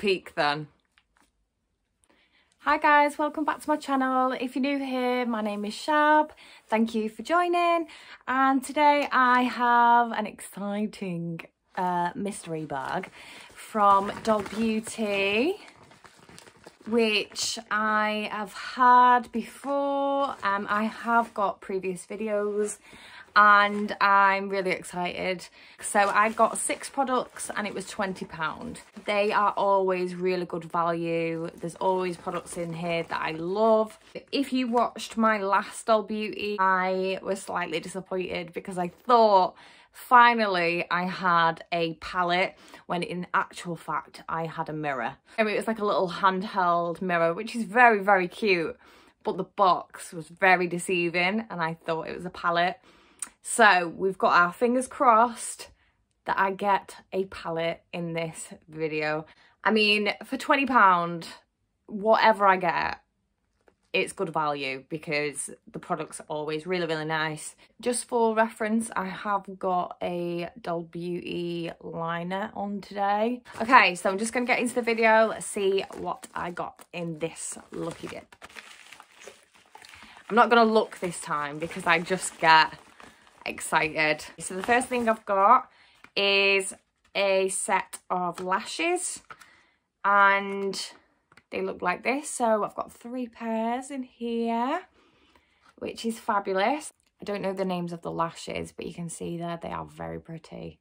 peek then. Hi guys, welcome back to my channel. If you're new here, my name is Shab. Thank you for joining. And today I have an exciting mystery bag from Doll Beauty, which I have had before. I have got previous videos and I'm really excited. So I got 6 products and it was £20. They are always really good value. There's always products in here that I love. If you watched my last Doll Beauty, I was slightly disappointed because I thought finally I had a palette when in actual fact I had a mirror. I mean, it was like a little handheld mirror, which is very, very cute, but the box was very deceiving and I thought it was a palette. So we've got our fingers crossed that I get a palette in this video. I mean, for £20, whatever I get, it's good value because the products are always really, really nice. Just for reference, I have got a Doll Beauty liner on today. Okay, so I'm just going to get into the video. Let's see what I got in this lucky dip. I'm not going to look this time because I just get excited. So the first thing I've got is a set of lashes and they look like this. So I've got 3 pairs in here, which is fabulous. I don't know the names of the lashes, but you can see there they are very pretty,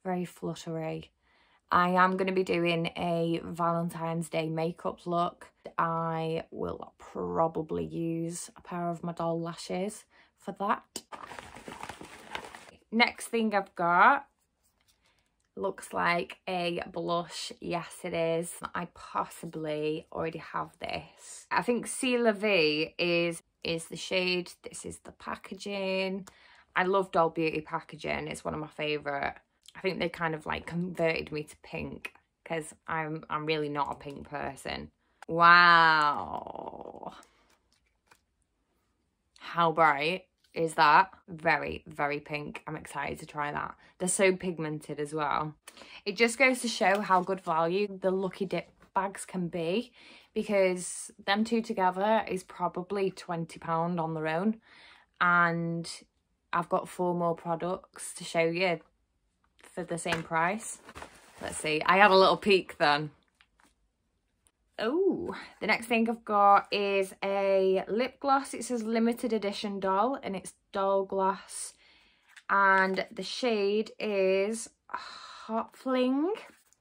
very fluttery. I am going to be doing a Valentine's Day makeup look. I will probably use a pair of my doll lashes for that. Next thing I've got looks like a blush. Yes, it is. I possibly already have this. I think C'est La Vie is the shade. This is the packaging. I love Doll Beauty packaging. It's one of my favourite. I think they kind of like converted me to pink because I'm really not a pink person. Wow. How bright is that? Very, very pink. I'm excited to try that. They're so pigmented as well. It just goes to show how good value the Lucky Dip bags can be, because them two together is probably £20 on their own. And I've got 4 more products to show you for the same price. Let's see. I had a little peek then. Oh, the next thing I've got is a lip gloss. It says limited edition doll and it's Doll Gloss. And the shade is Hot Fling.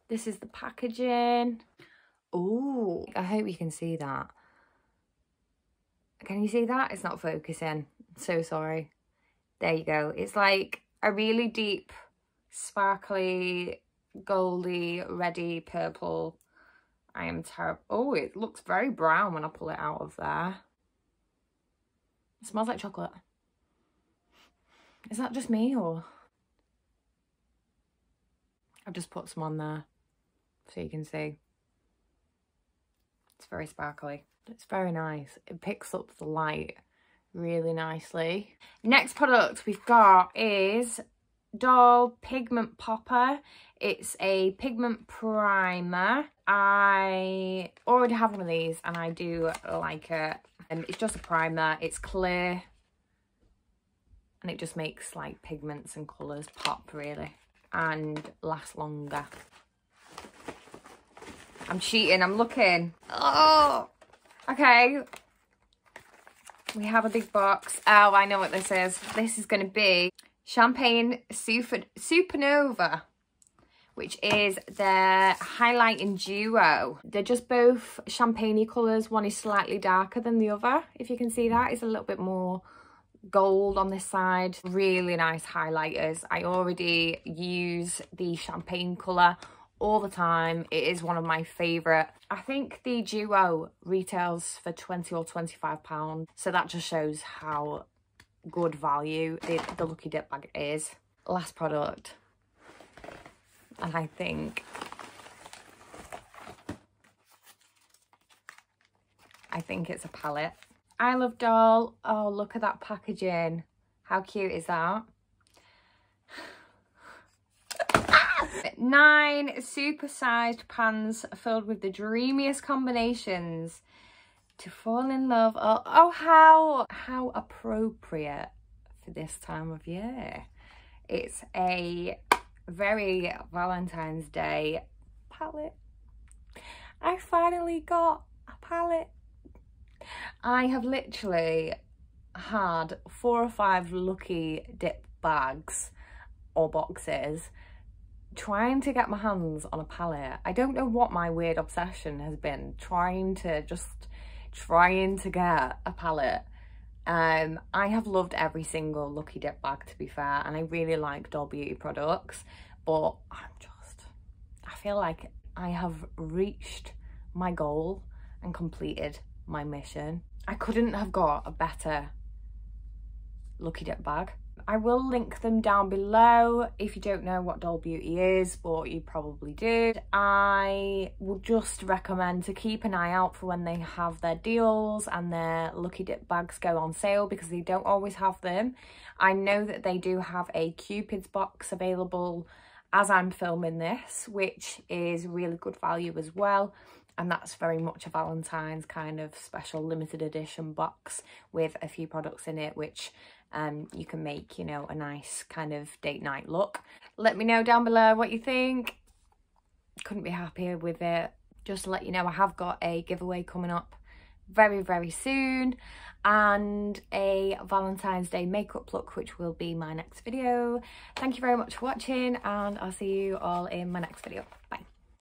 This is the packaging. Oh, I hope you can see that. Can you see that? It's not focusing. So sorry. There you go. It's like a really deep, sparkly, goldy, reddy purple. I am terrible. Oh, it looks very brown when I pull it out of there. It smells like chocolate. Is that just me or? I've just put some on there so you can see. It's very sparkly. It's very nice. It picks up the light really nicely. Next product we've got is Doll Pigment Popper. It's a pigment primer. I already have one of these and I do like it. It's just a primer. It's clear and it just makes like pigments and colours pop really and last longer. I'm cheating. I'm looking. Oh, okay. We have a big box. Oh, I know what this is. This is going to be Champagne Supernova, which is their highlighting duo. They're just both champagne-y colours. One is slightly darker than the other. If you can see that, it's a little bit more gold on this side. Really nice highlighters. I already use the champagne colour all the time. It is one of my favourite. I think the duo retails for £20 or £25. So that just shows how good value the Lucky Dip bag is. Last product. And I think it's a palette. I Love Doll. Oh, look at that packaging. How cute is that? 9 super-sized pans filled with the dreamiest combinations to fall in love. Oh, how appropriate for this time of year. It's a very Valentine's Day palette. I finally got a palette. I have literally had 4 or 5 lucky dip bags or boxes trying to get my hands on a palette. I don't know what my weird obsession has been, trying to get a palette. I have loved every single lucky dip bag, to be fair, and I really like Doll Beauty products, but I feel like I have reached my goal and completed my mission. I couldn't have got a better lucky dip bag. I will link them down below if you don't know what Doll Beauty is, but you probably do. I would just recommend to keep an eye out for when they have their deals and their lucky dip bags go on sale, because they don't always have them. I know that they do have a Cupid's box available as I'm filming this, which is really good value as well. And that's very much a Valentine's kind of special limited edition box with a few products in it, which you can make, you know, a nice kind of date night look. Let me know down below what you think. Couldn't be happier with it. Just to let you know, I have got a giveaway coming up very, very soon, and a Valentine's Day makeup look, which will be my next video. Thank you very much for watching, and I'll see you all in my next video. Bye.